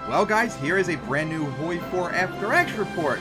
Well guys, here is a brand new HOI4 After Action report.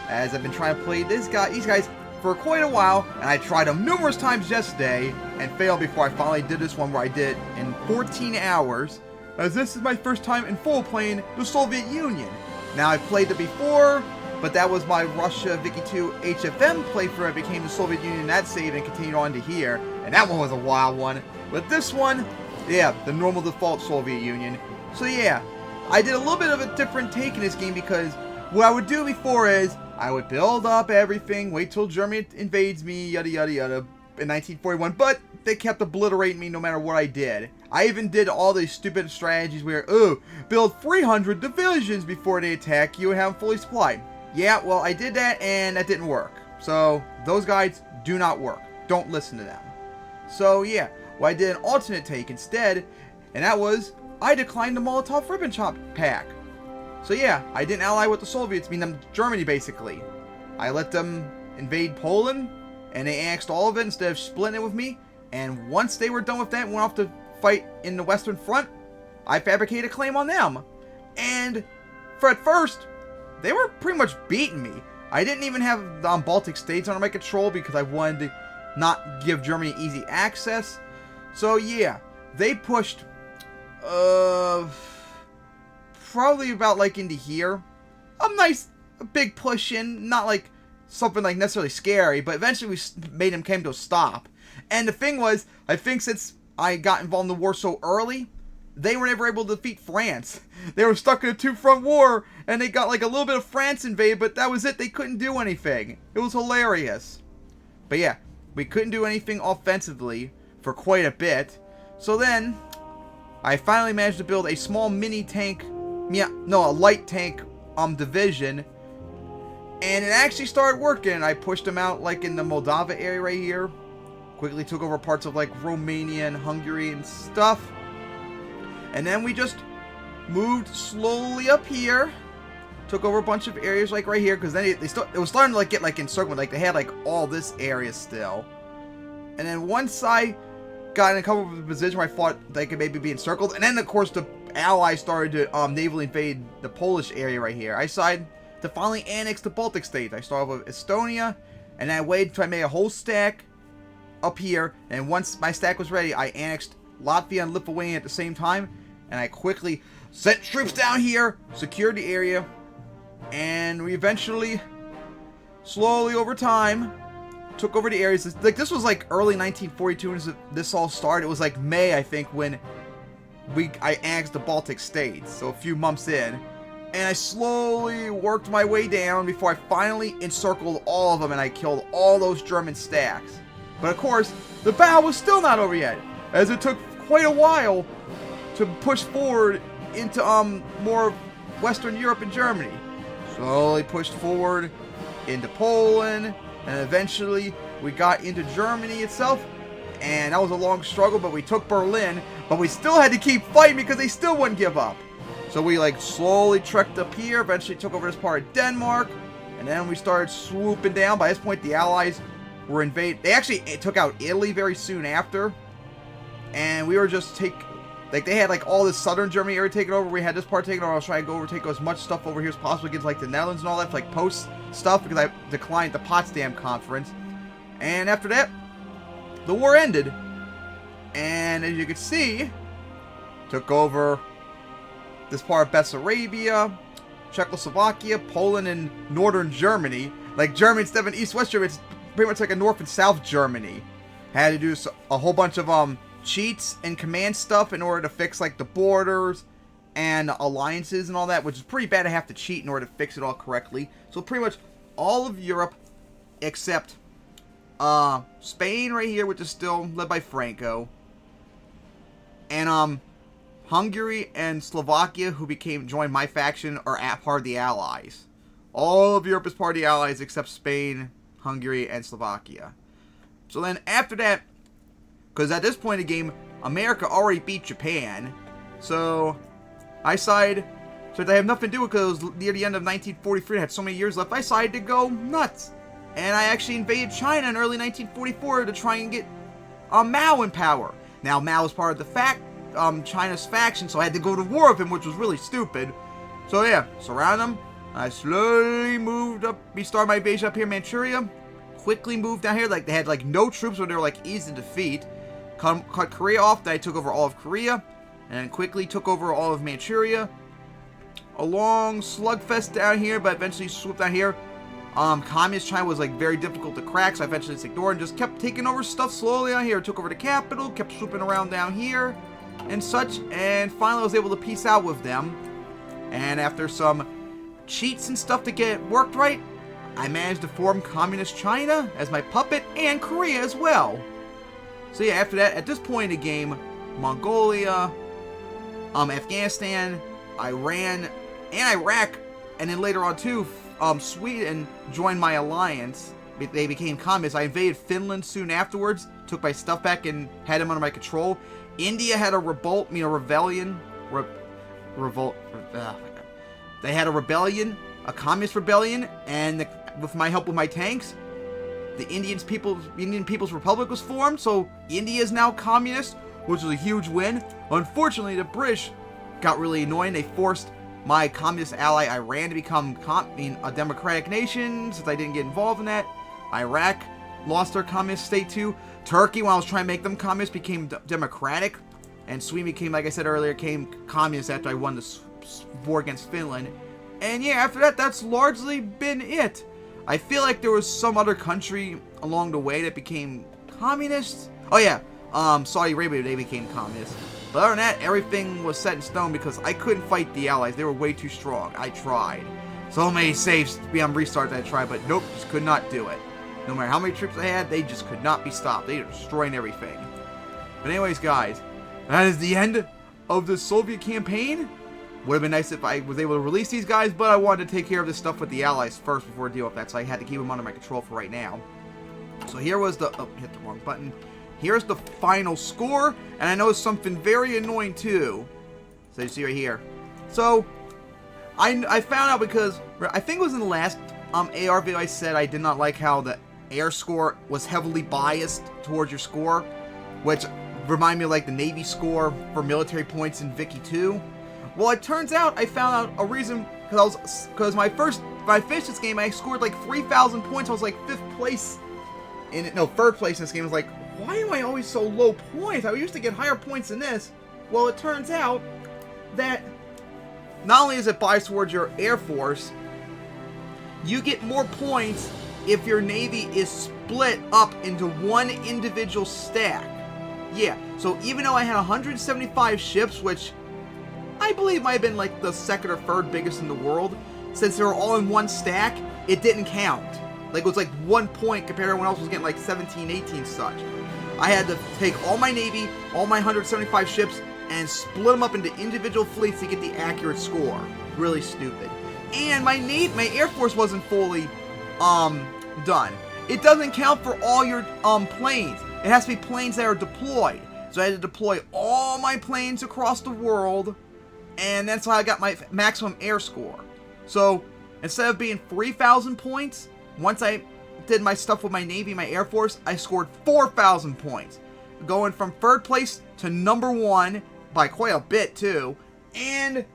As I've been trying to play these guys for quite a while, and I tried them numerous times yesterday and failed before I finally did this one where I did it in 14 hours, as this is my first time in full playing the Soviet Union. Now I've played it before, but that was my Russia Vicky 2 HFM playthrough. I became the Soviet Union, that saved and continued on to here, and that one was a wild one. But this one, yeah, the normal default Soviet Union. So yeah, I did a little bit of a different take in this game because what I would do before is I would build up everything, wait till Germany invades me, yada yada yada, in 1941, but they kept obliterating me no matter what I did. I even did all these stupid strategies where, build 300 divisions before they attack you and have them fully supplied. Yeah, well, I did that and that didn't work. So, those guides do not work. Don't listen to them. So, yeah, well, I did an alternate take instead, and that was I declined the Molotov-Ribbentrop Pact. So yeah, I didn't ally with the Soviets, meaning Germany basically. I let them invade Poland, and they annexed all of it instead of splitting it with me. And once they were done with that and went off to fight in the Western Front, I fabricated a claim on them. And for at first, they were pretty much beating me. I didn't even have the Baltic states under my control because I wanted to not give Germany easy access. So yeah, they pushed probably about like into here. A big push in, not like something like necessarily scary, but eventually we made him came to a stop. And the thing was, I think since I got involved in the war so early, they were never able to defeat France. They were stuck in a two-front war, and they got like a little bit of France invaded, but that was it. They couldn't do anything. It was hilarious. But yeah, we couldn't do anything offensively for quite a bit. So then I finally managed to build a small mini tank, a light tank division, and it actually started working. I pushed them out like in the Moldova area right here, quickly took over parts of like Romania and Hungary and stuff, and then we just moved slowly up here, took over a bunch of areas like right here, because then it was starting to like get like encircled, like they had like all this area still, and then once I got in a couple of positions where I thought they could maybe be encircled, and then of course the Allies started to navally invade the Polish area right here. I decided to finally annex the Baltic states. I started with Estonia, and I waited until I made a whole stack up here, and once my stack was ready, I annexed Latvia and Lithuania at the same time, and I quickly sent troops down here, secured the area, and we eventually, slowly over time, took over the areas. Like this was like early 1942 when this all started. It was like May, I think, when I annexed the Baltic states, so a few months in, and I slowly worked my way down before I finally encircled all of them and I killed all those German stacks. But of course, the battle was still not over yet, as it took quite a while to push forward into more Western Europe and Germany. Slowly pushed forward into Poland, and eventually we got into Germany itself, and that was a long struggle, but we took Berlin, but we still had to keep fighting because they still wouldn't give up. So we like slowly trekked up here, eventually took over this part of Denmark, and then we started swooping down. By this point, the Allies were invaded. They actually took out Italy very soon after, and we were just they had like all this southern Germany area taken over. We had this part taken over. I was trying to go overtake as much stuff over here as possible against like the Netherlands and all that, like post stuff, because I declined the Potsdam Conference. And after that, the war ended. And as you can see, took over this part of Bessarabia, Czechoslovakia, Poland, and northern Germany. Like Germany, instead of an east-west Germany, it's pretty much like a north and south Germany. Had to do a whole bunch of cheats and command stuff in order to fix like the borders and alliances and all that, which is pretty bad to have to cheat in order to fix it all correctly. So pretty much all of Europe except Spain right here, which is still led by Franco, and Hungary and Slovakia, who joined my faction, are part of the Allies. All of Europe is part of the Allies except Spain, Hungary, and Slovakia. So then after that, because at this point in the game, America already beat Japan, so I decided, since I have nothing to do with it, because it was near the end of 1943, I had so many years left, I decided to go nuts. And I actually invaded China in early 1944 to try and get Mao in power. Now, Mao was part of the China's faction, so I had to go to war with him, which was really stupid. So yeah, surround them. I slowly moved up, restarted my invasion up here in Manchuria. Quickly moved down here, like they had like no troops, but they were like easy to defeat. Cut Korea off, then I took over all of Korea. And then quickly took over all of Manchuria. A long slugfest down here, but eventually swooped down here. Communist China was like very difficult to crack, so I eventually just ignored and just kept taking over stuff slowly down here. Took over the capital, kept swooping around down here and such, and finally I was able to peace out with them. And after some cheats and stuff to get it worked right, I managed to form Communist China as my puppet and Korea as well. So yeah, after that, at this point in the game, Mongolia, Afghanistan, Iran, and Iraq, and then later on too, Sweden joined my alliance. They became communists. I invaded Finland soon afterwards, took my stuff back and had them under my control. India had a rebellion. They had a rebellion, a communist rebellion, and with my help with my tanks, the Indian People's Republic was formed. So India is now communist, which was a huge win. Unfortunately, the British got really annoying. They forced my communist ally Iran to become a democratic nation, since I didn't get involved in that. Iraq lost their communist state too. Turkey, when I was trying to make them communist, became democratic. And Sweden became, like I said earlier, became communist after I won the war against Finland. And yeah, after that, that's largely been it. I feel like there was some other country along the way that became communist. Oh yeah, Saudi Arabia, they became communist. But other than that, everything was set in stone because I couldn't fight the Allies. They were way too strong. I tried. So many saves to be on restart that I tried, but nope, just could not do it. No matter how many troops I had, they just could not be stopped. They were destroying everything. But anyways, guys, that is the end of the Soviet campaign. Would have been nice if I was able to release these guys, but I wanted to take care of this stuff with the Allies first before I deal with that, so I had to keep them under my control for right now. So here was the... Oh, hit the wrong button. Here's the final score, and I know something very annoying too. So you see right here. So, I found out because, I think it was in the last AR video I said I did not like how the air score was heavily biased towards your score, which reminded me of like the Navy score for military points in Vicky 2. Well, it turns out I found out a reason, because when I finished this game, I scored like 3,000 points. I was like 5th place in it. No, 3rd place in this game. I was like, why am I always so low points? I used to get higher points than this. Well, it turns out that not only is it biased towards your Air Force, you get more points if your Navy is split up into one individual stack. Yeah, so even though I had 175 ships, which I believe might have been like the 2nd or 3rd biggest in the world, since they were all in one stack, it didn't count. Like, it was like 1 point compared to everyone else was getting like 17, 18 such. I had to take all my Navy, all my 175 ships, and split them up into individual fleets to get the accurate score. Really stupid. And my Air Force wasn't fully done. It doesn't count for all your planes. It has to be planes that are deployed. So I had to deploy all my planes across the world, and that's how I got my maximum air score. So instead of being 3,000 points, once I did my stuff with my Navy, my Air Force, I scored 4,000 points, going from 3rd place to number 1 by quite a bit too. And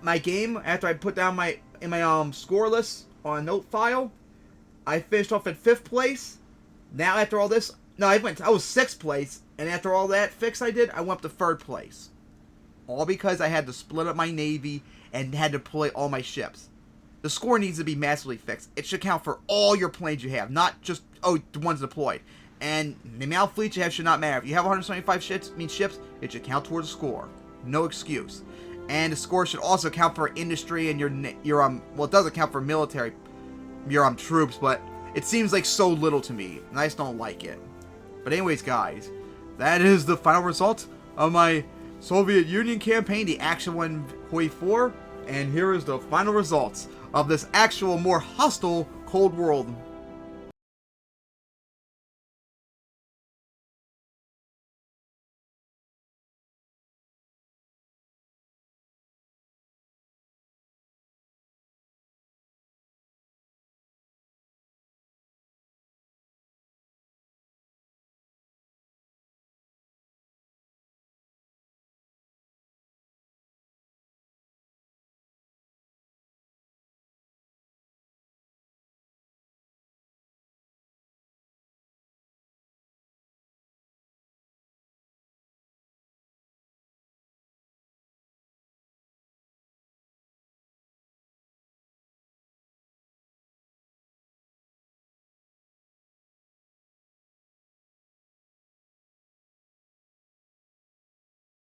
my game, after I put down my score list on a note file, I finished off at 5th place. Now after all this, no, I was 6th place, and after all that fix I did, I went up to 3rd place. All because I had to split up my Navy and had to deploy all my ships. The score needs to be massively fixed. It should count for all your planes you have, not just, the ones deployed. And the amount of fleets you have should not matter. If you have 175 ships, it should count towards the score. No excuse. And the score should also count for industry and your well, it doesn't count for military, your troops, but it seems like so little to me, and I just don't like it. But anyways, guys, that is the final result of my Soviet Union campaign, the actual one, HOI4, and here is the final results of this actual more hostile Cold War